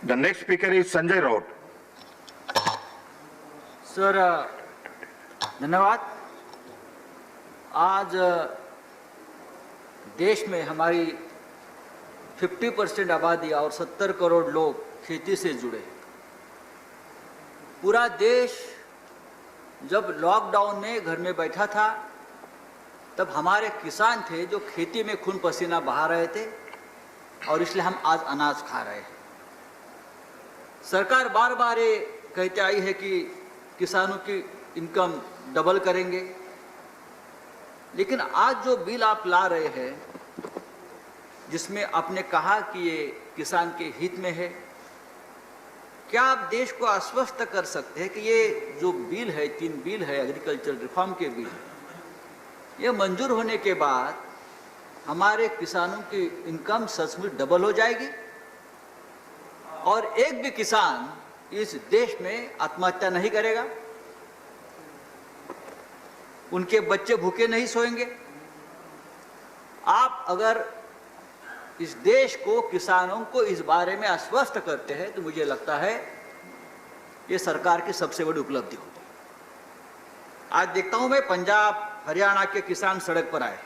The next speaker is Sanjay Raut. Sir धन्यवाद। आज देश में हमारी 50% आबादी और 70 करोड़ लोग खेती से जुड़े। पूरा देश जब लॉकडाउन में घर में बैठा था तब हमारे किसान थे जो खेती में खून पसीना बहा रहे थे और इसलिए हम आज अनाज खा रहे हैं। सरकार बार बार ये कहते आई है कि किसानों की इनकम डबल करेंगे, लेकिन आज जो बिल आप ला रहे हैं जिसमें आपने कहा कि ये किसान के हित में है, क्या आप देश को आश्वस्त कर सकते हैं कि ये जो बिल है, 3 बिल है एग्रीकल्चर रिफॉर्म के बिल, ये मंजूर होने के बाद हमारे किसानों की इनकम सचमुच डबल हो जाएगी और एक भी किसान इस देश में आत्महत्या नहीं करेगा, उनके बच्चे भूखे नहीं सोएंगे? आप अगर इस देश को, किसानों को इस बारे में आश्वस्त करते हैं तो मुझे लगता है ये सरकार की सबसे बड़ी उपलब्धि होगी। आज देखता हूं मैं पंजाब हरियाणा के किसान सड़क पर आए।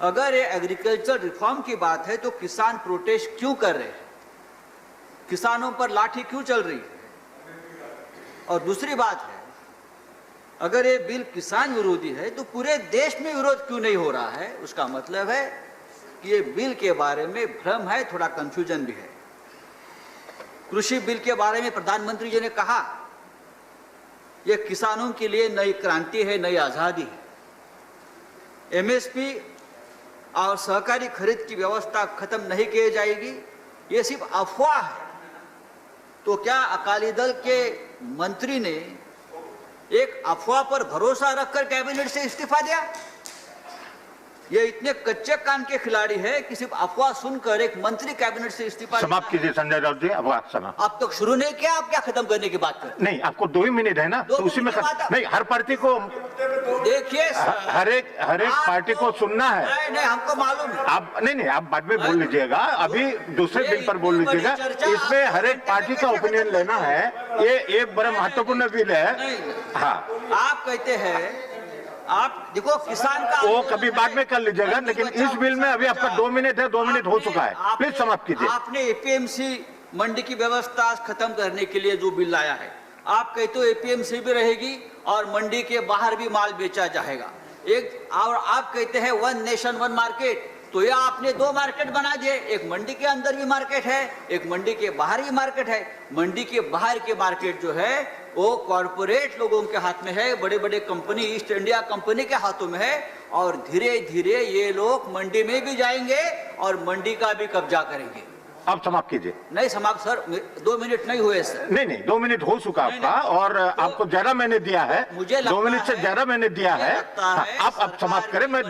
अगर ये एग्रीकल्चर रिफॉर्म की बात है तो किसान प्रोटेस्ट क्यों कर रहे हैं, किसानों पर लाठी क्यों चल रही है? और दूसरी बात है, अगर ये बिल किसान विरोधी है तो पूरे देश में विरोध क्यों नहीं हो रहा है? उसका मतलब है कि ये बिल के बारे में भ्रम है, थोड़ा कंफ्यूजन भी है। कृषि बिल के बारे में प्रधानमंत्री जी ने कहा ये किसानों के लिए नई क्रांति है, नई आजादी है। एमएसपी और सहकारी खरीद की व्यवस्था खत्म नहीं की जाएगी, ये सिर्फ अफवाह है। तो क्या अकाली दल के मंत्री ने एक अफवाह पर भरोसा रखकर कैबिनेट से इस्तीफा दिया? ये इतने कच्चे कान के खिलाड़ी है कि सिर्फ अफवाह सुनकर एक मंत्री कैबिनेट से इस्तीफा। समाप्त कीजिए संजय राउत जी, अब समाप्त। आप तो शुरू नहीं किया, आप क्या खत्म करने की बात करते? नहीं, आपको 2 ही मिनट है ना, तो उसी में नहीं, हर पार्टी को देखिए, हर एक पार्टी को सुनना है। नहीं, हमको मालूम है। आप नहीं, आप बाद में बोल लीजिएगा, अभी दूसरे बिल पर बोल लीजिएगा। इसमें हर एक पार्टी का ओपिनियन लेना है, ये बड़ा महत्वपूर्ण बिल है। हाँ, आप कहते हैं, आप देखो किसान का वो कभी बाद में कर लीजिएगा, लेकिन इस बिल में अभी आपका 2 मिनट है, 2 मिनट हो चुका है, प्लीज समाप्त कीजिए। आपने एपीएमसी मंडी की व्यवस्था खत्म करने के लिए जो बिल लाया है, आप कहते हो एपीएमसी भी रहेगी और मंडी के बाहर भी माल बेचा जाएगा एक, और आप कहते हैं 1 नेशन 1 मार्केट। तो ये आपने 2 मार्केट बना दिए, एक मंडी के अंदर भी मार्केट है, एक मंडी के बाहर भी मार्केट है। मंडी के बाहर के मार्केट जो है वो कॉरपोरेट लोगों के हाथ में है, बड़े बड़े कंपनी, ईस्ट इंडिया कंपनी के हाथों में है, और धीरे धीरे ये लोग मंडी में भी जाएंगे और मंडी का भी कब्जा करेंगे। आप समाप्त कीजिए। नहीं समाप्त सर, 2 मिनट नहीं हुए सर। नहीं, 2 मिनट हो चुका आपका, और आपको ज्यादा मैंने दिया है, मुझे 2 मिनट से ज्यादा मैंने दिया है। आप समाप्त करें, मैं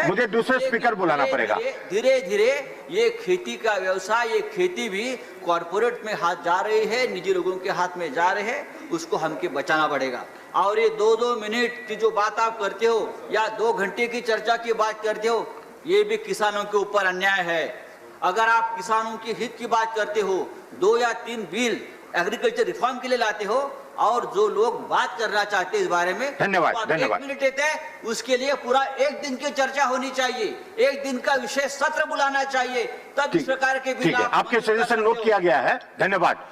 मुझे दूसरे स्पीकर बुलाना पड़ेगा। धीरे धीरे ये खेती का व्यवसाय, ये खेती भी कॉर्पोरेट में हाथ जा रही है, निजी लोगों के हाथ में जा रहे हैं, उसको हमको बचाना पड़ेगा। और ये 2-2 मिनट की जो बात आप करते हो या 2 घंटे की चर्चा की बात करते हो, ये भी किसानों के ऊपर अन्याय है। अगर आप किसानों के हित की बात करते हो, 2 या 3 बिल एग्रीकल्चर रिफॉर्म के लिए लाते हो, और जो लोग बात करना चाहते हैं इस बारे में, धन्यवाद, धन्यवाद। 1 मिनट देते हैं, उसके लिए पूरा 1 दिन की चर्चा होनी चाहिए, 1 दिन का विशेष सत्र बुलाना चाहिए, तब इस प्रकार के बिल। आपके सजेशन नोट किया गया है, धन्यवाद।